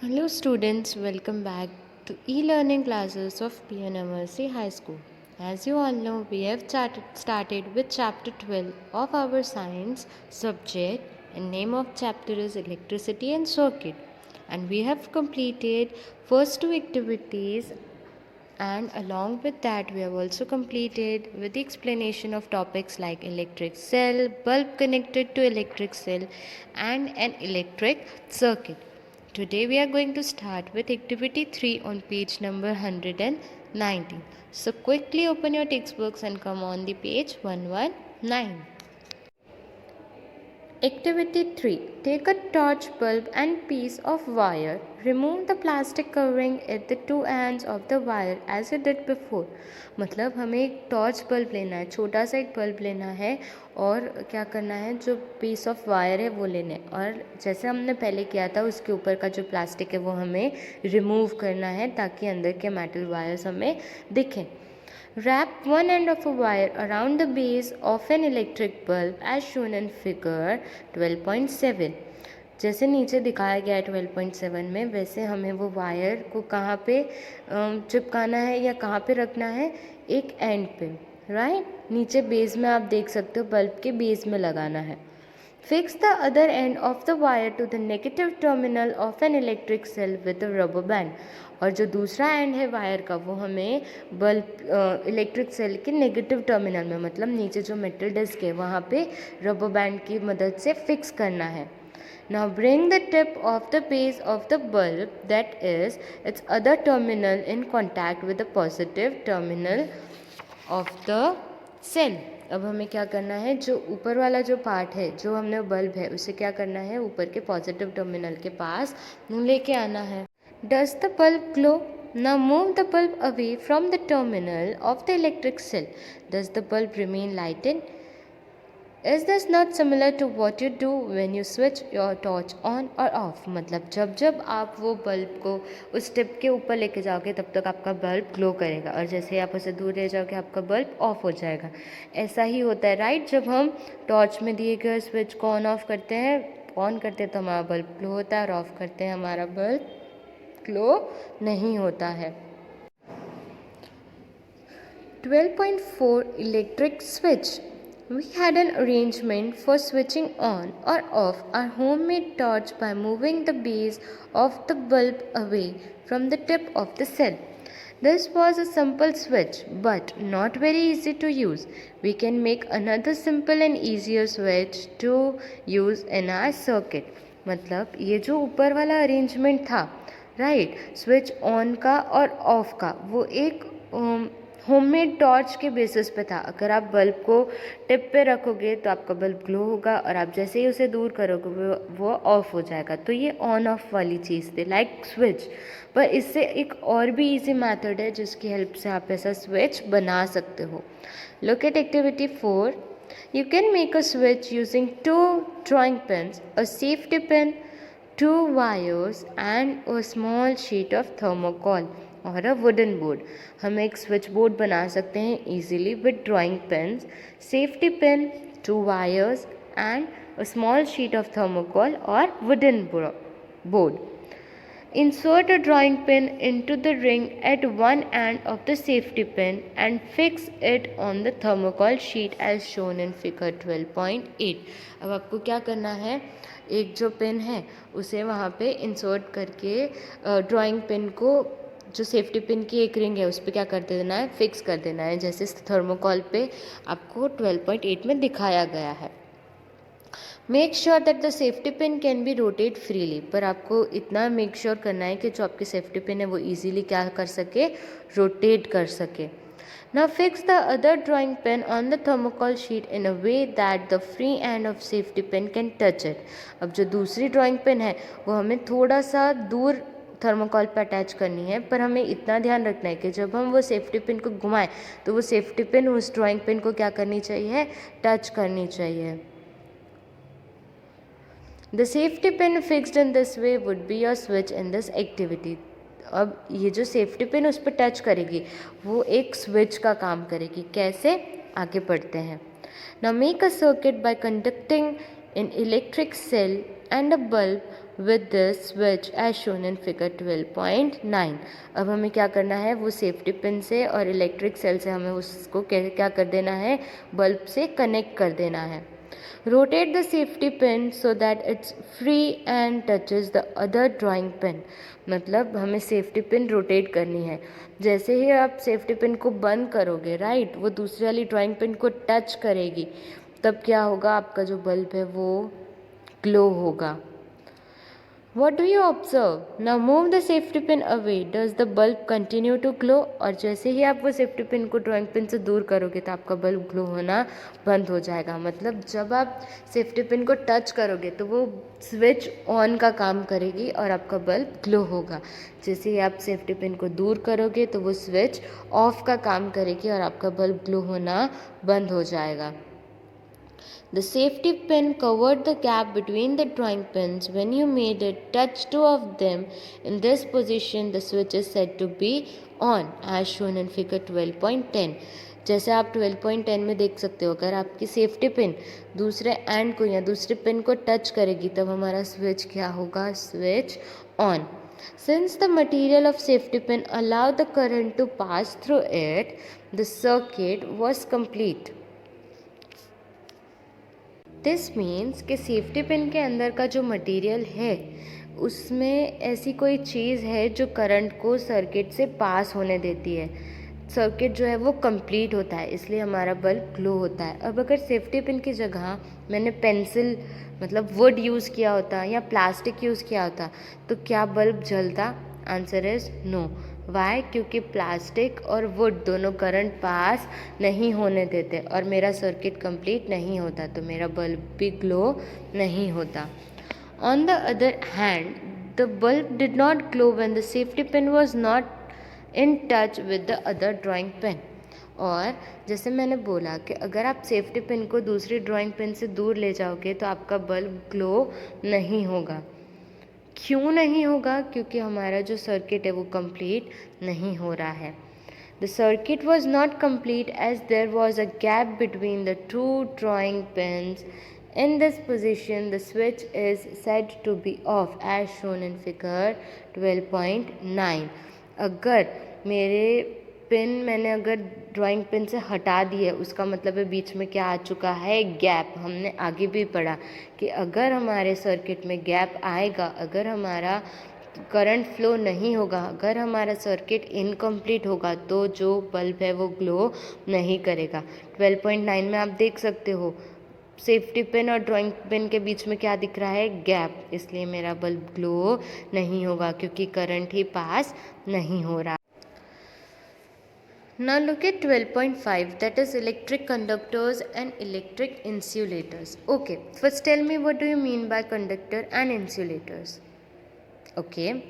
Hello students, welcome back to e-learning classes of PNMRC High School. As you all know, we have started with chapter 12 of our science subject, and name of chapter is electricity and circuit. And we have completed first two activities, and along with that we have also completed with the explanation of topics like electric cell, bulb connected to electric cell, and an electric circuit. Today we are going to start with activity 3 on page number 119. So quickly open your textbooks and come on the page 119. Activity 3. Take a torch bulb and piece of wire. Remove the plastic covering at the two ends of the wire as you did before. मतलब हमें एक torch bulb लेना है, छोटा सा एक bulb लेना है और क्या करना है, जो पीस ऑफ वायर है वो लेना है और जैसे हमने पहले किया था उसके ऊपर का जो प्लास्टिक है वो हमें रिमूव करना है ताकि अंदर के मेटल वायर्स हमें दिखें. Wrap one end of a wire around the base of an electric bulb as shown in figure 12.7. जैसे नीचे दिखाया गया है 12.7 में, वैसे हमें वो वायर को कहाँ पे चिपकाना है या कहाँ पे रखना है, एक एंड पे, राइट. नीचे बेस में आप देख सकते हो, बल्ब के बेस में लगाना है. Fix the other end of the wire to the negative terminal of an electric cell with a rubber band. और जो दूसरा एंड है वायर का वो हमें बल्ब इलेक्ट्रिक सेल के नेगेटिव टर्मिनल में, मतलब नीचे जो मेटल डिस्क है वहाँ पे रबर बैंड की मदद से फिक्स करना है. Now bring the tip of the base of the bulb, that is its other terminal, in contact with the positive terminal of the cell. अब हमें क्या करना है, जो ऊपर वाला जो पार्ट है, जो हमने बल्ब है, उसे क्या करना है, ऊपर के पॉजिटिव टर्मिनल के पास लेके आना है. Does the bulb glow? Now move the bulb away from the terminal of the electric cell. Does the bulb remain lighted? Is this not similar to what you do when you switch your torch on or off? मतलब जब जब आप वो bulb को उस tip के ऊपर लेके जाओगे तब तक आपका बल्ब ग्लो करेगा और जैसे ही आप उसे दूर ले जाओगे आपका बल्ब ऑफ हो जाएगा. ऐसा ही होता है, राइट. जब हम टॉर्च में दिए गए स्विच को ऑन ऑफ करते हैं, ऑन करते हैं तो हमारा बल्ब ग्लो होता है और ऑफ करते हैं हमारा बल्ब ग्लो नहीं होता है. 12.4 Electric switch. We had an arrangement for switching on or off our homemade torch by moving the base of the bulb away from the tip of the cell. This was a simple switch but not very easy to use. We can make another simple and easier switch to use in our circuit. मतलब ये जो ऊपर वाला arrangement था, right, switch on का और of का, वो एक होममेड टॉर्च के बेसिस पे था. अगर आप बल्ब को टिप पे रखोगे तो आपका बल्ब ग्लो होगा और आप जैसे ही उसे दूर करोगे वो ऑफ हो जाएगा. तो ये ऑन ऑफ वाली चीज़ थी, लाइक स्विच. पर इससे एक और भी इजी मेथड है जिसकी हेल्प से आप ऐसा स्विच बना सकते हो. Look at activity 4. You can make a switch using 2 drawing pens, a safety pin, 2 wires and a small sheet of thermocol और अ वुडन बोर्ड. हम एक स्विच बोर्ड बना सकते हैं easily with drawing pens, safety pin, 2 wires and a small sheet of thermocol और wooden board. Insert a drawing pin into the ring at one end of the safety pin and fix it on the thermocol sheet as shown in figure 12.8. अब आपको क्या करना है, एक जो pin है उसे वहाँ पे इंसर्ट करके ड्राइंग पिन को, जो सेफ्टी पिन की एक रिंग है उस पर क्या कर देना है, फिक्स कर देना है, जैसे थर्मोकॉल पे आपको 12.8 में दिखाया गया है. Make sure that the safety pin can be rotate freely. पर आपको इतना मेक श्योर करना है कि जो आपकी सेफ्टी पिन है वो ईजिली क्या कर सके, रोटेट कर सके. Now fix the other drawing pin on the thermocol sheet in a way that the free end of safety pin can touch it. अब जो दूसरी ड्राइंग पिन है वो हमें थोड़ा सा दूर थर्मोकॉल पर अटैच करनी है, पर हमें इतना ध्यान रखना है कि जब हम वो सेफ्टी पिन को घुमाएं तो वो सेफ्टी पिन उस ड्राइंग पिन को क्या करनी चाहिए, टच करनी चाहिए. The safety pin fixed in this way would be your switch in this activity. अब ये जो सेफ्टी पिन उस पर टच करेगी वो एक स्विच का काम करेगी. कैसे, आगे पढ़ते हैं. Now make a circuit by conducting an electric cell and a bulb with this switch as shown in figure 12.9. अब हमें क्या करना है, वो सेफ्टी पिन से और इलेक्ट्रिक सेल से हमें उसको क्या कर देना है, बल्ब से कनेक्ट कर देना है. Rotate the safety pin so that it's free and touches the other drawing pin. मतलब हमें सेफ्टी पिन रोटेट करनी है. जैसे ही आप सेफ्टी पिन को बंद करोगे, राइट, वो दूसरी वाली ड्राइंग पिन को टच करेगी, तब क्या होगा, आपका जो बल्ब है वो ग्लो होगा. What do you observe? Now move the safety pin away. Does the bulb continue to glow? और जैसे ही आप वो सेफ्टी पिन को ड्राइंग पिन से दूर करोगे तो आपका बल्ब ग्लो होना बंद हो जाएगा. मतलब जब आप सेफ्टी पिन को टच करोगे तो वो स्विच ऑन का काम करेगी और आपका बल्ब ग्लो होगा. जैसे ही आप सेफ्टी पिन को दूर करोगे तो वो स्विच ऑफ का काम करेगी और आपका बल्ब ग्लो होना बंद हो जाएगा. The safety pin covered the gap between the drawing pins. When you made it touch two of them in this position, the switch is said to be on as shown in figure 12.10. जैसे आप 12.10 में देख सकते हो, अगर आपकी safety pin दूसरे and को या दूसरे पिन को टच करेगी तब हमारा स्विच क्या होगा, switch on. Since the material of safety pin allowed the current to pass through it, the circuit was complete. This means कि सेफ्टी पिन के अंदर का जो मटेरियल है उसमें ऐसी कोई चीज़ है जो करंट को सर्किट से पास होने देती है. सर्किट जो है वो कंप्लीट होता है, इसलिए हमारा बल्ब ग्लो होता है. अब अगर सेफ्टी पिन की जगह मैंने पेंसिल मतलब वुड यूज़ किया होता या प्लास्टिक यूज़ किया होता तो क्या बल्ब जलता? Answer is no. वाई? क्योंकि प्लास्टिक और वुड दोनों करंट पास नहीं होने देते और मेरा सर्किट कंप्लीट नहीं होता, तो मेरा बल्ब भी ग्लो नहीं होता. On the other hand, the bulb did not glow when the safety pin was not in touch with the other drawing pin. और जैसे मैंने बोला कि अगर आप सेफ्टी पिन को दूसरी ड्राइंग पिन से दूर ले जाओगे तो आपका बल्ब ग्लो नहीं होगा. क्यों नहीं होगा? क्योंकि हमारा जो सर्किट है वो कंप्लीट नहीं हो रहा है. The circuit was not complete as there was a gap between the two drawing pins. In this position, the switch is said to be off as shown in figure 12.9. अगर मेरे pin मैंने अगर drawing pin से हटा दी है, उसका मतलब है बीच में क्या आ चुका है, गैप. हमने आगे भी पढ़ा कि अगर हमारे सर्किट में गैप आएगा, अगर हमारा करंट फ्लो नहीं होगा, अगर हमारा सर्किट इनकम्प्लीट होगा तो जो बल्ब है वो ग्लो नहीं करेगा. 12.9 में आप देख सकते हो सेफ्टी पिन और ड्राइंग पिन के बीच में क्या दिख रहा है, गैप. इसलिए मेरा बल्ब ग्लो नहीं होगा क्योंकि करंट ही पास नहीं हो रहा. Now look at 12.5, that is electric conductors and electric insulators. Okay, first tell me what do you mean by conductor and insulators. Okay,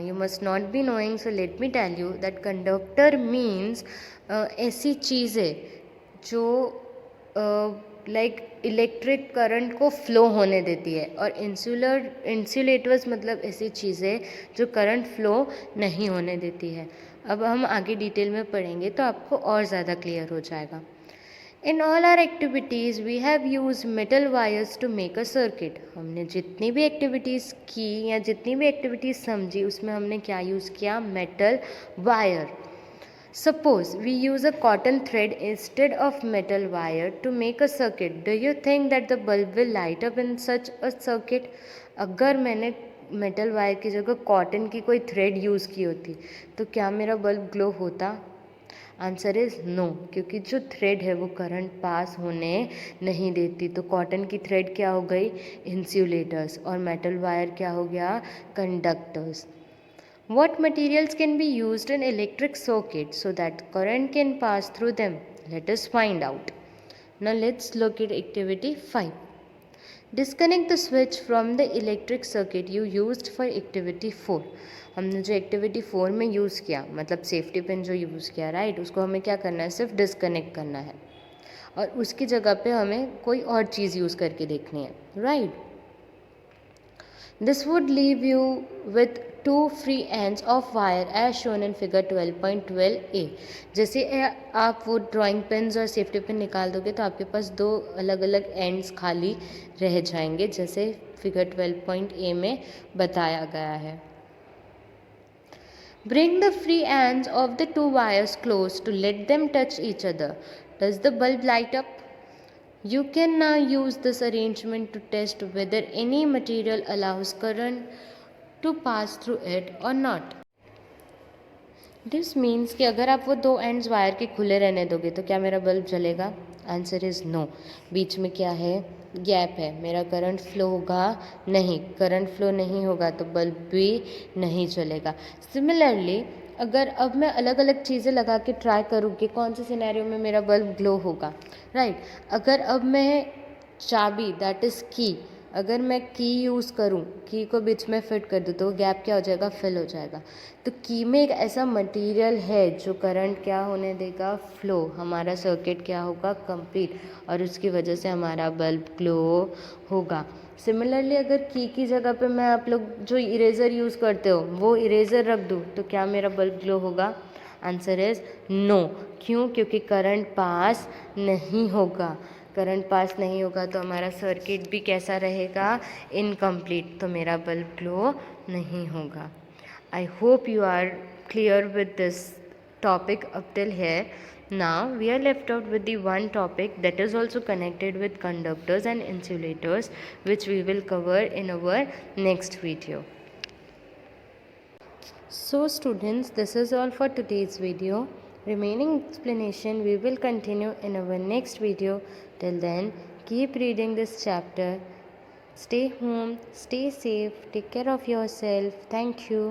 you must not be knowing, so let me tell you that conductor means ऐसी चीज़ें जो like electric current को flow होने देती है, और insulators मतलब ऐसी चीज़ें जो करंट फ्लो नहीं होने देती है. अब हम आगे डिटेल में पढ़ेंगे तो आपको और ज़्यादा क्लियर हो जाएगा. In all are activities we have use metal wires to make a circuit. हमने जितनी भी एक्टिविटीज़ की या जितनी भी एक्टिविटीज़ समझी उसमें हमने क्या यूज़ किया, metal wire. Suppose we use a cotton thread instead of metal wire to make a circuit. Do you think that the bulb will light up in such a circuit? अगर मैंने metal wire की जगह cotton की कोई thread use की होती तो क्या मेरा बल्ब ग्लो होता? आंसर इज़ नो, क्योंकि जो थ्रेड है वो करंट पास होने नहीं देती. तो कॉटन की थ्रेड क्या हो गई, इंसुलेटर्स, और मेटल वायर क्या हो गया, conductors. What materials can be used in electric circuits so that current can pass through them? Let us find out. Now let's look at activity 5. Disconnect the switch from the electric circuit you used for activity 4. हमने जो activity 4 में use किया मतलब safety pin जो use किया, right, उसको हमें क्या करना है, सिर्फ डिस्कनेक्ट करना है और उसकी जगह पे हमें कोई और चीज़ यूज़ करके देखनी है, right. This would leave you with two free ends of wire as shown in figure 12.12a. जैसे आप वो ड्राइंग पेन्स और सेफ्टी पिन निकाल दोगे तो आपके पास दो अलग अलग एंड्स खाली रह जाएंगे, जैसे फिगर 12.a में बताया गया है। Bring the free ends of the two wires close to let them touch each other. Does the bulb light up? You can now use this arrangement to test whether any material allows current to pass through it or not. This means कि अगर आप वो दो ends wire के खुले रहने दोगे तो क्या मेरा बल्ब जलेगा? Answer is no. बीच में क्या है? गैप है। मेरा करंट फ्लो होगा? नहीं। करंट फ्लो नहीं होगा तो बल्ब भी नहीं जलेगा। सिमिलरली अगर अब मैं अलग अलग चीज़ें लगा के ट्राई करूँ कि कौन से सिनेरियो में मेरा बल्ब ग्लो होगा, राइट। अगर अब मैं चाबी दैट इज़ की, अगर मैं की यूज़ करूँ, की को बीच में फिट कर दूँ तो गैप क्या हो जाएगा? फिल हो जाएगा। तो की में एक ऐसा मटेरियल है जो करंट क्या होने देगा? फ्लो। हमारा सर्किट क्या होगा? कंप्लीट, और उसकी वजह से हमारा बल्ब ग्लो होगा। सिमिलरली अगर की जगह पे मैं आप लोग जो इरेज़र यूज़ करते हो वो इरेज़र रख दूँ तो क्या मेरा बल्ब ग्लो होगा? Answer is no. क्यों? क्योंकि करंट पास नहीं होगा। करंट पास नहीं होगा तो हमारा सर्किट भी कैसा रहेगा? इनकम्प्लीट, तो मेरा बल्ब ग्लो नहीं होगा। I hope you are clear with this topic up till here. Now we are left out with the one topic that is also connected with conductors and insulators, which we will cover in our next video. So students, this is all for today's video. Remaining explanation we will continue in our next video. Till then, keep reading this chapter. Stay home, stay safe, take care of yourself. Thank you.